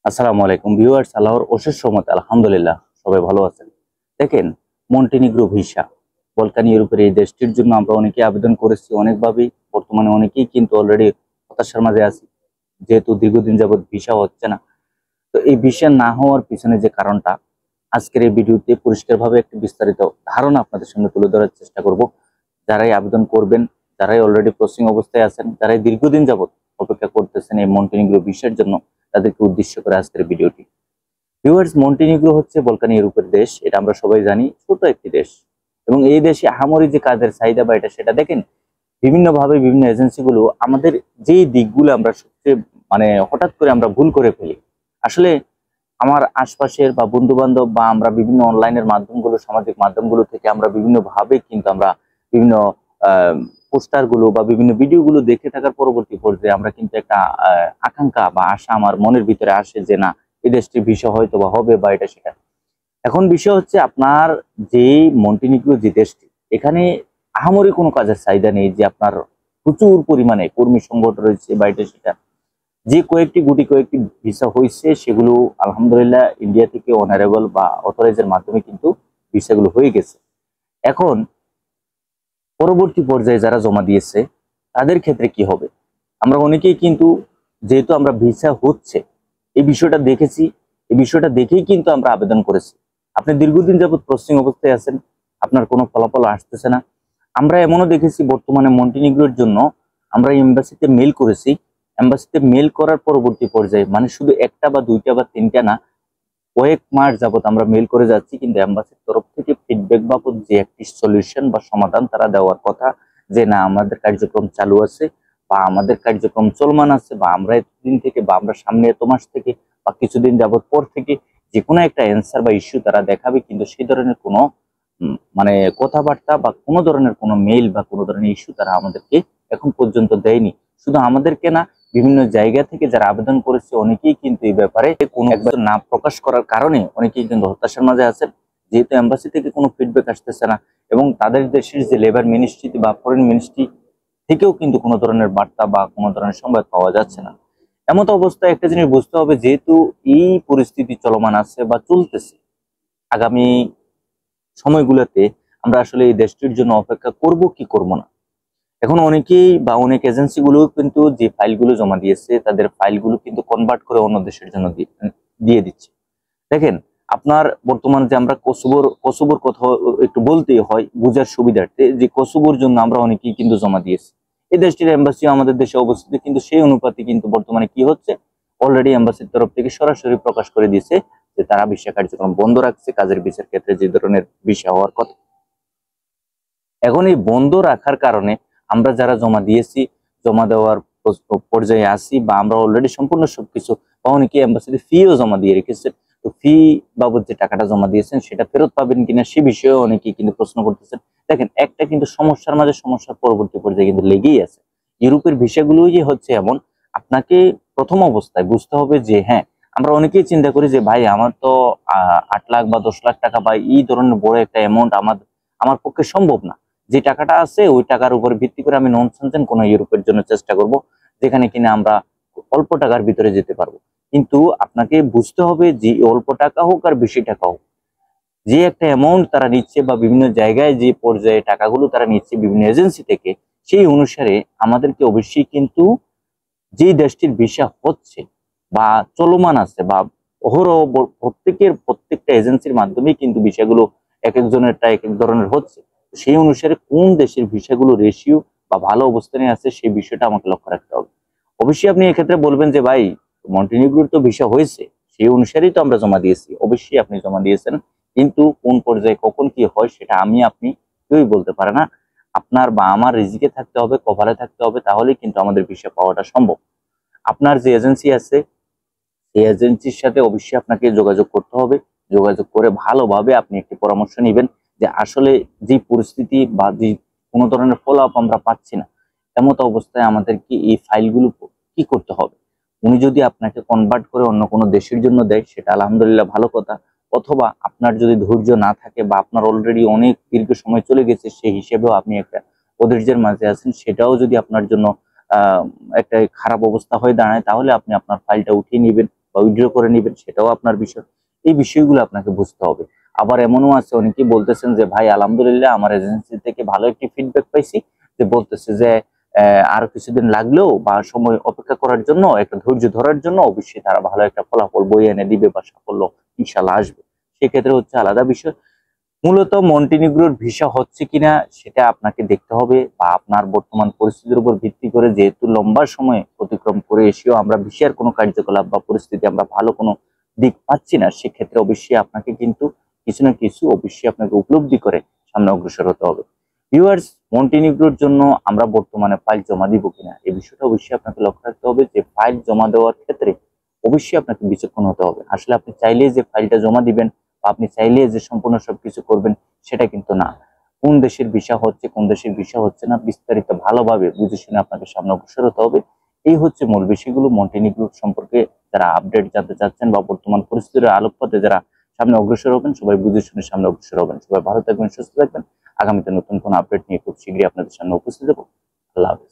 আসসালামু আলাইকুম ভিউয়ার্স, আল্লাহর অশেষ রহমতে আলহামদুলিল্লাহ সবাই ভালো আছেন। দেখেন, মন্টিনিগ্রো ভিসা, বলকান ইউরোপের এই দেশটির জন্য আমরা অনেকেই আবেদন করেছি অনেকভাবেই। বর্তমানে অনেকেই কিন্তু অলরেডি হতাশার মাঝে আছি, যেহেতু দীর্ঘদিন যাবৎ ভিসা হচ্ছে না। তো এই ভিসা না হওয়ার পিছনে যে কারণটা আজকের এই ভিডিওতে পরিষ্কারভাবে একটি বিস্তারিত ধারণা আপনাদের সামনে তুলে ধরার চেষ্টা করব। যারাই আবেদন করবেন, যারাই অলরেডি প্রসেসিং অবস্থায় আছেন, যারাই দীর্ঘদিন যাবৎ অপেক্ষা করতেছেন এই মন্টিনিগ্রো ভিসার জন্য, তাদেরকে উদ্দেশ্য করে আজকের ভিডিওটি। ভিউয়ার্স, মন্টিনিগ্রো হচ্ছে বলকান ইউরোপের দেশ, এটা আমরা সবাই জানি, ছোট একটি দেশ। এবং এই দেশে আহামরি যে কাজের চাহিদা বা এটা সেটা দেখেন, বিভিন্নভাবে বিভিন্ন এজেন্সিগুলো আমাদের যেই দিকগুলো আমরা সবচেয়ে হঠাৎ করে আমরা ভুল করে ফেলি। আসলে আমার আশপাশের বা বন্ধু বান্ধব বা আমরা বিভিন্ন অনলাইনের মাধ্যমগুলো, সামাজিক মাধ্যমগুলো থেকে আমরা বিভিন্ন ভাবে কিন্তু আমরা বিভিন্ন পোস্টার গুলো বা বিভিন্ন ভিডিওগুলো দেখে থাকার পরবর্তী পর্যায়ে আমরা কিন্তু একটা আকাঙ্ক্ষা বা আশা আমার মনের ভিতরে আসে যে না, এই দেশটির বিষয় হয়তো বা হবে বা এটা সেটা। এখন বিষয় হচ্ছে, আপনার যে মন্টিনিগ্রো যে দেশটি, এখানে আহামরি কোনো কাজের চাহিদা নেই যে আপনার প্রচুর পরিমাণে কর্মী সংগঠন রয়েছে বা এটা সেটা। যে কয়েকটি ভিসা হয়েছে সেগুলো আলহামদুলিল্লাহ ইন্ডিয়া থেকে অনারেবল বা অথরাইজের মাধ্যমে কিন্তু ভিসাগুলো হয়ে গেছে। এখন পরবর্তী পর্যায়ে যারা জমা দিয়েছে তাদের ক্ষেত্রে কি হবে? আমরা অনেকেই কিন্তু, যেহেতু আমরা ভিসা হচ্ছে এই বিষয়টা দেখেছি, এই বিষয়টা দেখেই কিন্তু আমরা আবেদন করেছি। আপনি দীর্ঘদিন যাবত প্রসেসিং অবস্থায় আছেন, আপনার কোনো ফলাফল আসতেছে না। আমরা এমনও দেখেছি বর্তমানে মন্টিনিগ্রোর জন্য আমরা এম্বাসিতে মেল করেছি। এম্বাসিতে মেল করার পরবর্তী পর্যায়ে শুধু একটা বা দুইটা বা তিনটা না, কয়েক মাস যাবত আমরা মেল করে যাচ্ছি, কিন্তু এম্বাসির তরফ থেকে ফিডব্যাক বাবদ যে একটি সলিউশন বা সমাধান তারা দেওয়ার কথা, যে না আমাদের কার্যক্রম চালু আছে বা আমাদের কার্যক্রম চলমান আছে বা আমরা এতদিন থেকে বা আমরা সামনে এত মাস থেকে বা কিছুদিন যাবত পর থেকে যে কোনো একটা অ্যান্সার বা ইস্যু তারা দেখাবে, কিন্তু সেই ধরনের কোনো কথাবার্তা বা কোনো ধরনের কোনো মেইল বা কোনো ধরনের ইস্যু তারা আমাদেরকে এখন পর্যন্ত দেয়নি। শুধু আমাদেরকে না, বিভিন্ন জায়গা থেকে যারা আবেদন করেছে অনেকেই কিন্তু এই ব্যাপারে কোনো একবার না প্রকাশ করার কারণে অনেকেই কিন্তু হতাশার মাঝে আছেন, যেহেতু এম্বাসি থেকে কোনো ফিডব্যাক আসতেছে না এবং তাদের দেশের যে লেবার মিনিস্ট্রি বা ফরেন মিনিস্ট্রি থেকেও কিন্তু কোনো ধরনের বার্তা বা কোনো ধরনের সংবাদ পাওয়া যাচ্ছে না। এমত অবস্থায় একটা জিনিস বুঝতে হবে, যেহেতু এই পরিস্থিতি চলমান আছে বা চলতেছে, আগামী সময়গুলোতে আমরা আসলে এই দেশটির জন্য অপেক্ষা করব কি করব না। এখন অনেকেই বা অনেক এজেন্সিগুলো কিন্তু যে ফাইলগুলো জমা দিয়েছে তাদের ফাইলগুলো কিন্তু কনভার্ট করে অন্য দেশের জন্য দিয়ে দিচ্ছে। দেখেন, আপনার বর্তমান যে আমরা কসোভোর কথা একটু বলতেই হয় বুঝার সুবিধার্থে, যে কসোভোর জন্য আমরা অনেকেই কিন্তু জমা দিয়েছি। এই দেশটির এম্বাসিও আমাদের দেশে অবস্থিত, কিন্তু সেই অনুপাতে কিন্তু বর্তমানে কি হচ্ছে, অলরেডি এম্বাসির তরফ থেকে সরাসরি প্রকাশ করে দিয়েছে যে তারা ভিসা কার্যক্রম বন্ধ রাখছে, কাজের ভিসার ক্ষেত্রে যে ধরনের ভিসা হওয়ার কথা। এখন এই বন্ধ রাখার কারণে আমরা যারা জমা দিয়েছি, জমা দেওয়ার পর্যায়ে আসি বা আমরা অলরেডি সম্পূর্ণ সবকিছু, বা অনেকে এম্বাসিতে ফিও জমা দিয়ে রেখেছে, তো ফি বাবদ যে টাকাটা জমা দিয়েছেন সেটা ফেরত পাবেন কিনা সে বিষয়ে অনেকেই কিন্তু প্রশ্ন করতেছেন। দেখেন, একটা কিন্তু সমস্যার মাঝে সমস্যার পরবর্তী পর্যায়ে কিন্তু লেগেই আছে। ইউরোপের ভিসাগুলোই যে হচ্ছে এমন, আপনাকে প্রথম অবস্থায় বুঝতে হবে যে হ্যাঁ, আমরা অনেকেই চিন্তা করি যে ভাই আমার তো 8 লাখ বা 10 লাখ টাকা বা এই ধরনের বড় একটা অ্যামাউন্ট আমার পক্ষে সম্ভব না। যে টাকাটা আছে ওই টাকার উপর ভিত্তি করে আমি নন সেনজেন কোনো ইউরোপের জন্য চেষ্টা করব, যেখানে কিনা আমরা অল্প টাকার ভিতরে যেতে পারবো। কিন্তু আপনাকে বুঝতে হবে যে অল্প টাকা হোক আর বেশি টাকা হোক, যে একটা অ্যামাউন্ট তারা নিচ্ছে বা বিভিন্ন জায়গায় যে পর্যায়ে টাকাগুলো তারা নিচ্ছে বিভিন্ন এজেন্সি থেকে, সেই অনুসারে আমাদেরকে অবশ্যই কিন্তু যে দেশটির ভিসা হচ্ছে বা চলমান আছে বা অহরহ প্রত্যেকটা এজেন্সির মাধ্যমেই কিন্তু ভিসাগুলো এক একজনেরটা এক এক ধরনের হচ্ছে, সেই অনুসারে কোন দেশের ভিসাগুলো রেশিও বা ভালো অবস্থানে আছে সেই বিষয়টা আমাকে লক্ষ্য রাখতে হবে। অবশ্যই আপনি এক্ষেত্রে বলবেন যে ভাই, মন্টিনিগ্রোর তো ভিসা হয়েছে, সেই অনুসারেই তো আমরা জমা দিয়েছি। অবশ্যই আপনি জমা দিয়েছেন, কিন্তু কোন পর্যায়ে কখন কি হয় সেটা আপনি কেউই বলতে পারে না। আপনার বা আমার রিজিকে থাকতে হবে, কভারে থাকতে হবে, তাহলেই কিন্তু আমাদের ভিসা পাওয়াটা সম্ভব। আপনার যে এজেন্সি আছে সেই এজেন্সির সাথে অবশ্যই আপনাকে যোগাযোগ করতে হবে। যোগাযোগ করে ভালোভাবে আপনি একটি পরামর্শ নেবেন যে আসলে যে পরিস্থিতি বা যে কোনো ধরনের ফলো আপ আমরা পাচ্ছি না, এমত অবস্থায় আমাদেরকে এই ফাইলগুলো কি করতে হবে। উনি যদি আপনাকে কনভার্ট করে অন্য কোনো দেশের জন্য দেয় সেটা আলহামদুলিল্লাহ ভালো কথা, অথবা আপনার যদি ধৈর্য না থাকে বা আপনার অলরেডি অনেক দীর্ঘ সময় চলে গেছে সেই হিসেবেও আপনি একটা অধৈর্যের মাঝে আছেন, সেটাও যদি আপনার জন্য আহ একটা খারাপ অবস্থা হয়ে দাঁড়ায়, তাহলে আপনি আপনার ফাইলটা উঠিয়ে নেবেন বা উইথড্র করে নেবেন, সেটাও আপনার বিষয়। এই বিষয়গুলো আপনাকে বুঝতে হবে। আবার এমনও আছে, অনেকেই বলতেছেন যে ভাই আলহামদুলিল্লাহ আমার এজেন্সি থেকে ভালো একটি ফিডব্যাক পাইছি, যে বলতেছে যে আরো কিছুদিন লাগলেও বা সময় অপেক্ষা করার জন্য, একটা ধৈর্য ধরার জন্য অবশ্যই তারা ভালো একটা ফলাফল বই এনে দিবে বা সাফল্য ইনশাল্লাহ আসবে। সেক্ষেত্রে হচ্ছে আলাদা বিষয়। মূলত মন্টিনিগ্রোর ভিসা হচ্ছে কিনা সেটা আপনাকে দেখতে হবে, বা আপনার বর্তমান পরিস্থিতির উপর ভিত্তি করে, যেহেতু লম্বা সময় অতিক্রম করে এসেও আমরা ভিসার কোনো কার্যকলাপ বা পরিস্থিতি আমরা ভালো কোনো দিক পাচ্ছি না, সেক্ষেত্রে অবশ্যই আপনাকে কিন্তু কিছু না কিছু অবশ্যই আপনাকে উপলব্ধি করে সামনে অগ্রসর হতে হবে। ভিউয়ার্স, মন্টিনিগ্রোর জন্য আমরা বর্তমানে ফাইল জমা দিব কিনা এই বিষয়টা অবশ্যই আপনাকে লক্ষ্য রাখতে হবে। যে ফাইল জমা দেওয়ার ক্ষেত্রে অবশ্যই আপনাকে বিচক্ষণ হতে হবে। আসলে আপনি চাইলেই যে ফাইলটা জমা দিবেন বা আপনি চাইলে যে সম্পূর্ণ সবকিছু করবেন সেটা কিন্তু না। কোন দেশের ভিসা হচ্ছে, কোন দেশের ভিসা হচ্ছে না, বিস্তারিত ভালোভাবে বুঝে শুনে আপনাকে সামনে অগ্রসর হতে হবে। এই হচ্ছে মূল বিষয়গুলো। মন্টিনিগ্রো সম্পর্কে যারা আপডেট জানতে চাচ্ছেন বা বর্তমান পরিস্থিতির আলোকপাতে যারা সামনে অগ্রসর হবেন, সবাই বুঝে শুনে সামনে অগ্রসর হবেন। সবাই ভালো থাকবেন, সুস্থ থাকবেন। আগামীতে নতুন কোনো আপডেট নিয়ে খুব শীঘ্রই আপনাদের সামনে উপস্থিত হবো। আল্লাহ হাফেজ।